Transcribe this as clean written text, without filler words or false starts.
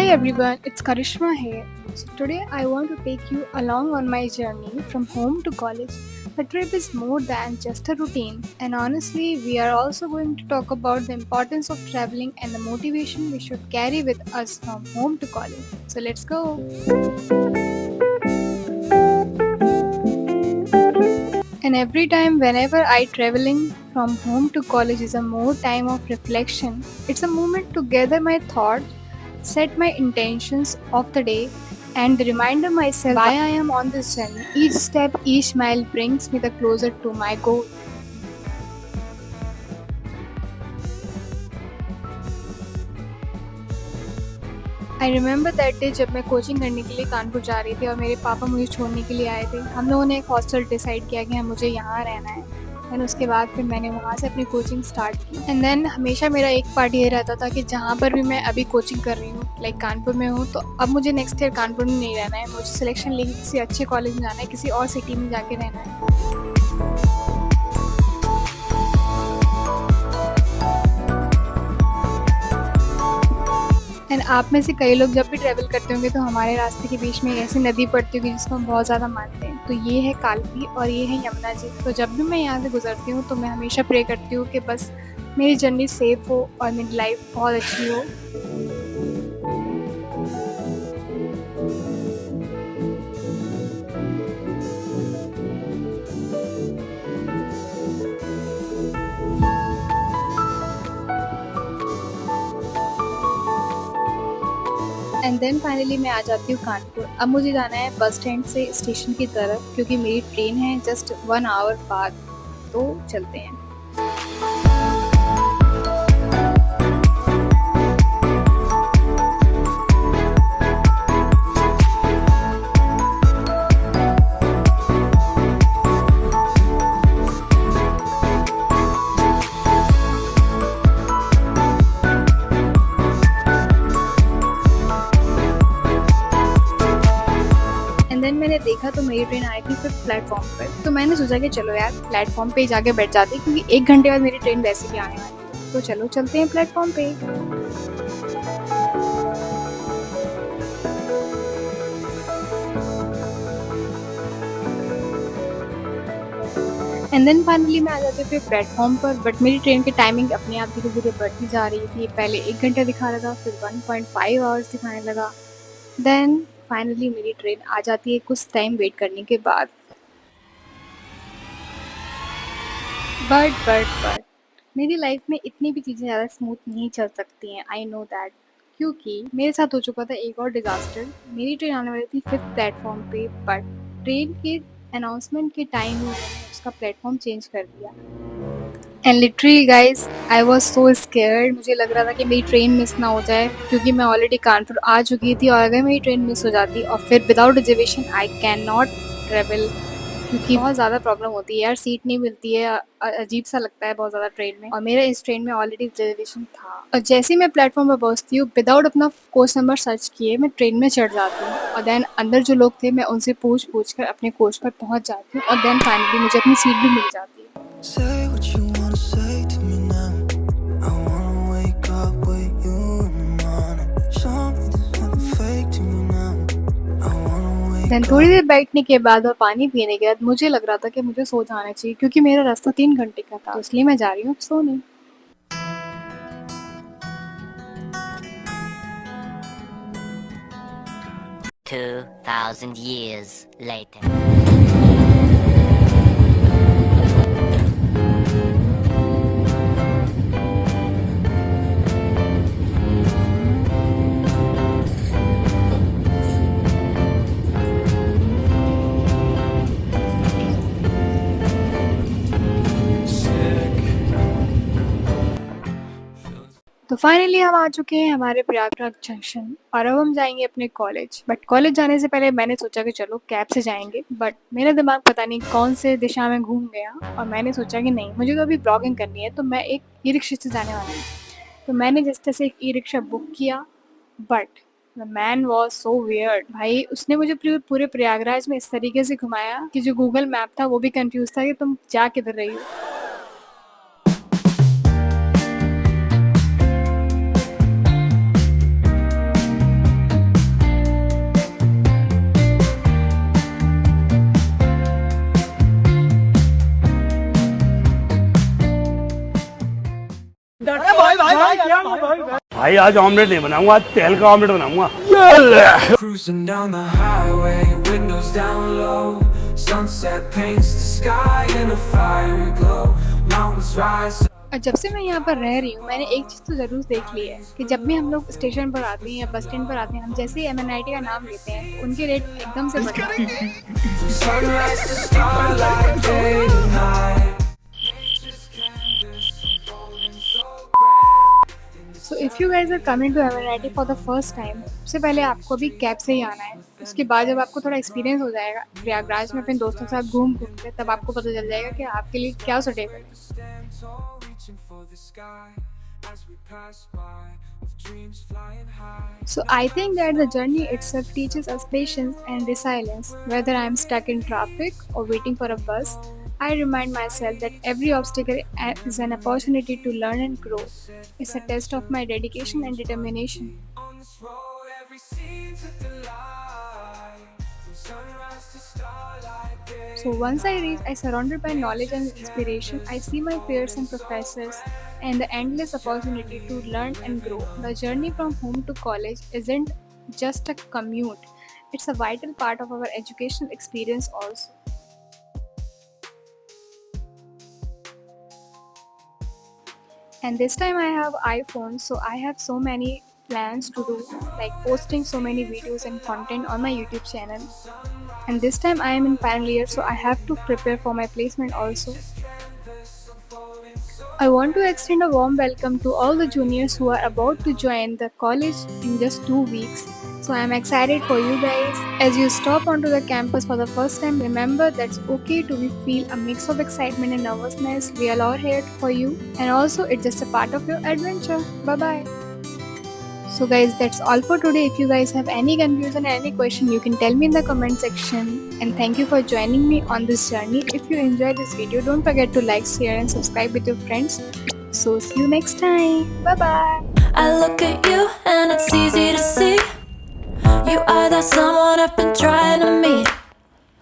Hi everyone, it's Karishma here. So today I want to take you along on my journey from home to college. The trip is more than just a routine, and honestly, we are also going to talk about the importance of traveling and the motivation we should carry with us from home to college. So let's go. And every time whenever I traveling from home to college is a more time of reflection. It's a moment to gather my thoughts, set my intentions of the day, and reminder myself why I am on this journey. Each step, each mile brings me the closer to my goal. I remember that day जब मैं coaching करने के लिए कानपुर जा रही थी और मेरे पापा मुझे छोड़ने के लिए आए थे। हम लोगों ने एक हॉस्टल डिसाइड किया कि मुझे यहाँ रहना है। एंड उसके बाद फिर मैंने वहाँ से अपनी कोचिंग स्टार्ट की। एंड देन हमेशा मेरा एक पार्ट ये रहता था कि जहाँ पर भी मैं अभी कोचिंग कर रही हूँ, लाइक कानपुर में हूँ, तो अब मुझे नेक्स्ट ईयर कानपुर में नहीं रहना है। मुझे सिलेक्शन लेके किसी अच्छे कॉलेज में जाना है, किसी और सिटी में जाके रहना है। एंड आप में से कई लोग जब भी ट्रैवल करते होंगे तो हमारे रास्ते के बीच में एक ऐसी नदी पड़ती होगी जिसको हम बहुत ज़्यादा मानते हैं। तो ये है कालपी और ये है यमुना जी। तो जब भी मैं यहाँ से गुजरती हूँ तो मैं हमेशा प्रे करती हूँ कि बस मेरी जर्नी सेफ हो और मेरी लाइफ बहुत अच्छी हो। एंड देन फाइनली मैं आ जाती हूँ कानपुर। अब मुझे जाना है बस स्टैंड से स्टेशन की तरफ क्योंकि मेरी ट्रेन है जस्ट 1 आवर बाद। तो चलते हैं। एंड देन मैंने देखा तो मेरी ट्रेन आई थी फिफ्थ प्लेटफॉर्म पर। तो मैंने सोचा कि चलो यार प्लेटफॉर्म पे ही जाके बैठ जाती क्योंकि 1 घंटे बाद मेरी ट्रेन वैसे भी आने वाली है। तो चलो चलते हैं प्लेटफॉर्म पे। एंड देन फाइनली मैं आ जाती हूँ फिर प्लेटफॉर्म पर। बट मेरी ट्रेन की टाइमिंग अपने आप धीरे धीरे बढ़ती जा रही थी। पहले 1 घंटा दिखा रहा था, फिर 1.5 आवर्स दिखाने लगा। देन फाइनली मेरी ट्रेन आ जाती है कुछ टाइम वेट करने के बाद। बट मेरी लाइफ में इतनी भी चीज़ें ज़्यादा स्मूथ नहीं चल सकती हैं। आई नो दैट क्योंकि मेरे साथ हो चुका था एक और डिज़ास्टर। मेरी ट्रेन आने वाली थी फिफ्थ प्लेटफॉर्म पे, बट ट्रेन के अनाउंसमेंट के टाइम ही उन्होंने उसका प्लेटफॉर्म चेंज कर दिया। And literally guys I was so scared. मुझे लग रहा था कि मेरी ट्रेन मिस ना हो जाए क्योंकि मैं ऑलरेडी कानपुर आ चुकी थी और अगर मेरी ट्रेन मिस हो जाती और फिर without reservation I can not travel क्योंकि बहुत ज़्यादा प्रॉब्लम होती है यार, सीट नहीं मिलती है। अजीब सा लगता है बहुत ज़्यादा ट्रेन में। और मेरा इस ट्रेन में ऑलरेडी रिजर्वेशन था और जैसे ही मैं प्लेटफॉर्म पर पहुंचती हूँ विदाउट अपना कोच नंबर सर्च किए मैं ट्रेन में चढ़ जाती हूँ और देन अंदर जो लोग थे मैं उनसे पूछ कर अपने कोच पर पहुंच जाती हूँ और देन फाइनली मुझे अपनी सीट भी मिल जाती है। Say what you wanna say to me now. I wanna wake up with you in the morning. Show me there's nothing fake to me now. I wanna wake then थोड़ी देर बैठने के बाद और पानी पीने के बाद मुझे लग रहा था कि मुझे सो जाना चाहिए क्योंकि मेरा रास्ता 3 घंटे का था। तो इसलिए मैं जा रही हूँ अब सोने। 2,000 years later. तो फाइनली हम आ चुके हैं हमारे प्रयागराज जंक्शन और अब हम जाएंगे अपने कॉलेज। बट कॉलेज जाने से पहले मैंने सोचा कि चलो कैब से जाएंगे, बट मेरा दिमाग पता नहीं कौन से दिशा में घूम गया और मैंने सोचा कि नहीं, मुझे तो अभी ब्लॉगिंग करनी है तो मैं एक ई रिक्शा से जाने वाली हूँ। तो मैंने जिस तरह से एक ई रिक्शा बुक किया, but the man was so weird. भाई उसने मुझे पूरे प्रयागराज में इस तरीके से घुमाया कि जो गूगल मैप था वो भी कंफ्यूज था कि तुम जा किधर रही हो। भाई आज ऑमलेट नहीं बनाऊंगा, आज तेल का ऑमलेट बनाऊंगा। Cruising down the highway, windows down low. Sunset paints the sky in a fiery glow. Mountains rise. और जब से मैं यहाँ पर रह रही हूँ मैंने एक चीज़ तो ज़रूर देख ली है कि जब भी हम लोग स्टेशन पर आते हैं या बस स्टैंड पर आते हैं, हम जैसे ही MNIT का नाम लेते हैं उनके रेट एकदम से बढ़ जाते हैं। Sunrise to starlight, day to night. So if you guys are coming to MNIT for the first time, सबसे पहले आपको अभी कैब से ही आना है। उसके बाद जब आपको थोड़ा एक्सपीरियंस हो जाएगा प्रयागराज में अपने दोस्तों के साथ घूम के, तब आपको पता चल जाएगा कि आपके लिए क्या सुटेबल है। So I think that the journey itself teaches us patience and resilience. Whether I am stuck in traffic or waiting for a bus, I remind myself that every obstacle is an opportunity to learn and grow. It's a test of my dedication and determination. So once I reach, I surrounded by knowledge and inspiration. I see my peers and professors and the endless opportunity to learn and grow. The journey from home to college isn't just a commute. It's a vital part of our educational experience also. And this time I have iPhone, so I have so many plans to do, like posting so many videos and content on my YouTube channel. And this time I am in final year, so I have to prepare for my placement also. I want to extend a warm welcome to all the juniors who are about to join the college in just 2 weeks. So I am excited for you guys. As you stop onto the campus for the first time, remember that's okay to feel a mix of excitement and nervousness. We are all here for you, and also it's just a part of your adventure. Bye bye. So guys, that's all for today. If you guys have any confusion or any question, you can tell me in the comment section. And thank you for joining me on this journey. If you enjoyed this video, don't forget to like, share and subscribe with your friends. So see you next time. Bye bye. I look at you and it's easy to see you are that someone I've been trying to meet.